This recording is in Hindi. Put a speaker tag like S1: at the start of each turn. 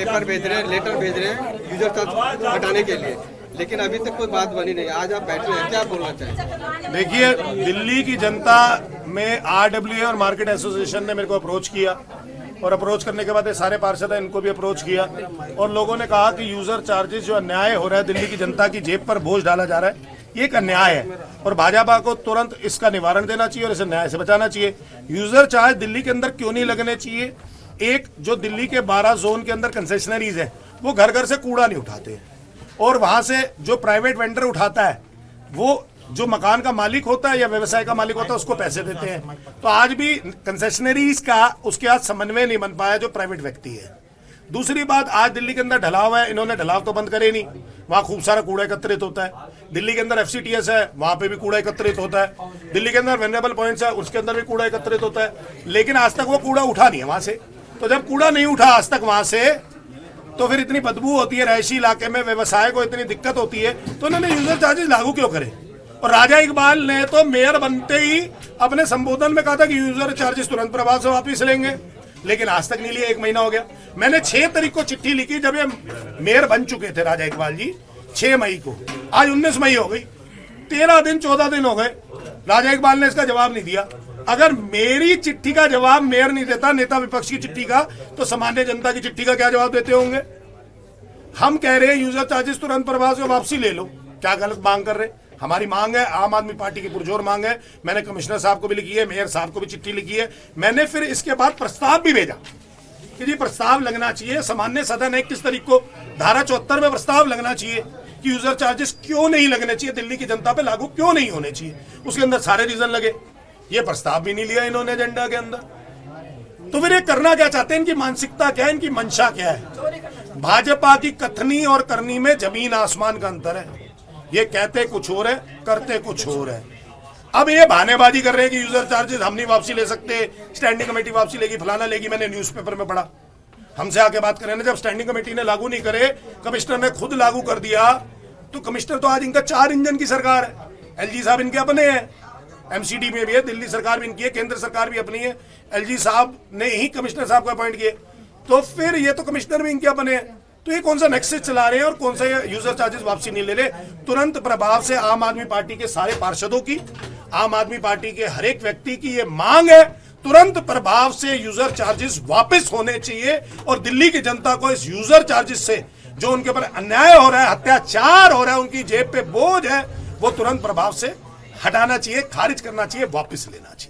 S1: पेपर भेज रहे हैं, लेटर भेज रहे हैं यूजर चार्ज हटाने के लिए, लेकिन अभी तक कोई बात बनी नहीं। आज आप बैठे हैं, क्या बोलना चाहेंगे?
S2: देखिए, दिल्ली की जनता में RWA और मार्केट एसोसिएशन ने मेरे को अप्रोच किया और अप्रोच करने के बाद ये सारे पार्षद हैं, इनको भी अप्रोच किया और लोगों ने कहा कि यूजर चार्जेस जो अन्याय हो रहा है, दिल्ली की जनता की जेब पर बोझ डाला जा रहा है, ये एक अन्याय है और भाजपा को तुरंत इसका निवारण देना चाहिए और इसे न्याय से बचाना चाहिए। यूजर चार्ज दिल्ली के अंदर क्यों नहीं लगने चाहिए? एक, जो दिल्ली के 12 जोन के अंदर कंसेशनरीज हैं, वो घर घर से कूड़ा नहीं उठाते हैं और वहां से जो प्राइवेट वेंडर उठाता है, वो जो मकान का मालिक होता है या व्यवसाय का मालिक होता है, उसको पैसे देते हैं। तो आज भी कंसेशनरीज का उसके साथ समन्वय नहीं बन पाया जो प्राइवेट व्यक्ति है। दूसरी बात, आज दिल्ली के अंदर ढलाव है, इन्होंने ढलाव तो बंद करे नहीं, वहां खूब सारा कूड़ा एकत्रित होता है। दिल्ली के अंदर FCTS है, वहां पे भी कूड़ा एकत्रित होता है। दिल्ली के अंदर वेनेबल पॉइंट्स है, उसके अंदर भी कूड़ा एकत्रित होता है, लेकिन आज तक वो कूड़ा उठा नहीं है वहां से। तो जब कूड़ा नहीं उठा आज तक वहां से, तो फिर इतनी बदबू होती है, रहायशी इलाके में व्यवसाय को इतनी दिक्कत होती है, तो उन्होंने यूजर चार्जेस लागू क्यों करे? और राजा इकबाल ने तो मेयर बनते ही अपने संबोधन में कहा था कि यूजर चार्जेस तुरंत प्रभाव से वापस लेंगे, लेकिन आज तक नहीं लिए। 1 महीना हो गया। मैंने 6 तारीख को चिट्ठी लिखी जब ये मेयर बन चुके थे राजा इकबाल जी, 6 मई को। आज 19 मई हो गई, 13 दिन 14 दिन हो गए, राजा इकबाल ने इसका जवाब नहीं दिया। अगर मेरी चिट्ठी का जवाब मेयर नहीं देता, नेता विपक्ष की चिट्ठी का, तो सामान्य जनता की चिट्ठी का क्या जवाब देते होंगे? हम कह रहे हैं यूजर चार्जेस तुरंत प्रभाव से वापसी ले लो, क्या गलत मांग कर रहे हैं? हमारी मांग है, आम आदमी पार्टी की पुरजोर मांग है। मैंने कमिश्नर साहब को भी लिखी है, मेयर साहब को भी चिट्ठी लिखी है। मैंने फिर इसके बाद प्रस्ताव भी भेजा कि जी प्रस्ताव लगना चाहिए, सामान्य सदन है 21 तारीख को, धारा 74 में प्रस्ताव लगना चाहिए कि यूजर चार्जेस क्यों नहीं लगने चाहिए, दिल्ली की जनता पे लागू क्यों नहीं होने चाहिए। उसके अंदर सारे रीजन लगे, ये प्रस्ताव भी नहीं लिया इन्होंने एजेंडा के अंदर। तो फिर ये करना क्या चाहते हैं? इनकी मानसिकता क्या है, इनकी मंशा क्या है? भाजपा की कथनी और करनी में जमीन आसमान का अंतर है। ये कहते कुछ और है, करते कुछ और है। अब ये बहानेबाजी कर रहे हैं कि यूजर चार्जेस हम नहीं वापसी ले सकते, स्टैंडिंग कमेटी वापसी लेगी, फलाना लेगी। मैंने न्यूज़पेपर में पढ़ा, हमसे आके बात करें ना, जब स्टैंडिंग कमेटी ने लागू नहीं करे, कमिश्नर ने खुद लागू कर दिया, तो कमिश्नर तो आज इनका 4 इंजन की सरकार है। LG साहब इनके अपने हैं, MCD में भी है, दिल्ली सरकार भी इनकी है, केंद्र सरकार भी अपनी है। LG साहब ने ही कमिश्नर साहब को अपॉइंट किए, तो फिर ये तो कमिश्नर भी इनके अपने हैं। तो ये कौन सा नेक्सस चला रहे हैं और कौन सा यूजर चार्जेस वापसी नहीं ले रहे? तुरंत प्रभाव से आम आदमी पार्टी के सारे पार्षदों की, आम आदमी पार्टी के हर एक व्यक्ति की ये मांग है, तुरंत प्रभाव से यूजर चार्जेस वापस होने चाहिए और दिल्ली की जनता को इस यूजर चार्जेस से जो उनके ऊपर अन्याय हो रहा है, अत्याचार हो रहा है, उनकी जेब पे बोझ है, वो तुरंत प्रभाव से हटाना चाहिए, खारिज करना चाहिए, वापस लेना चाहिए।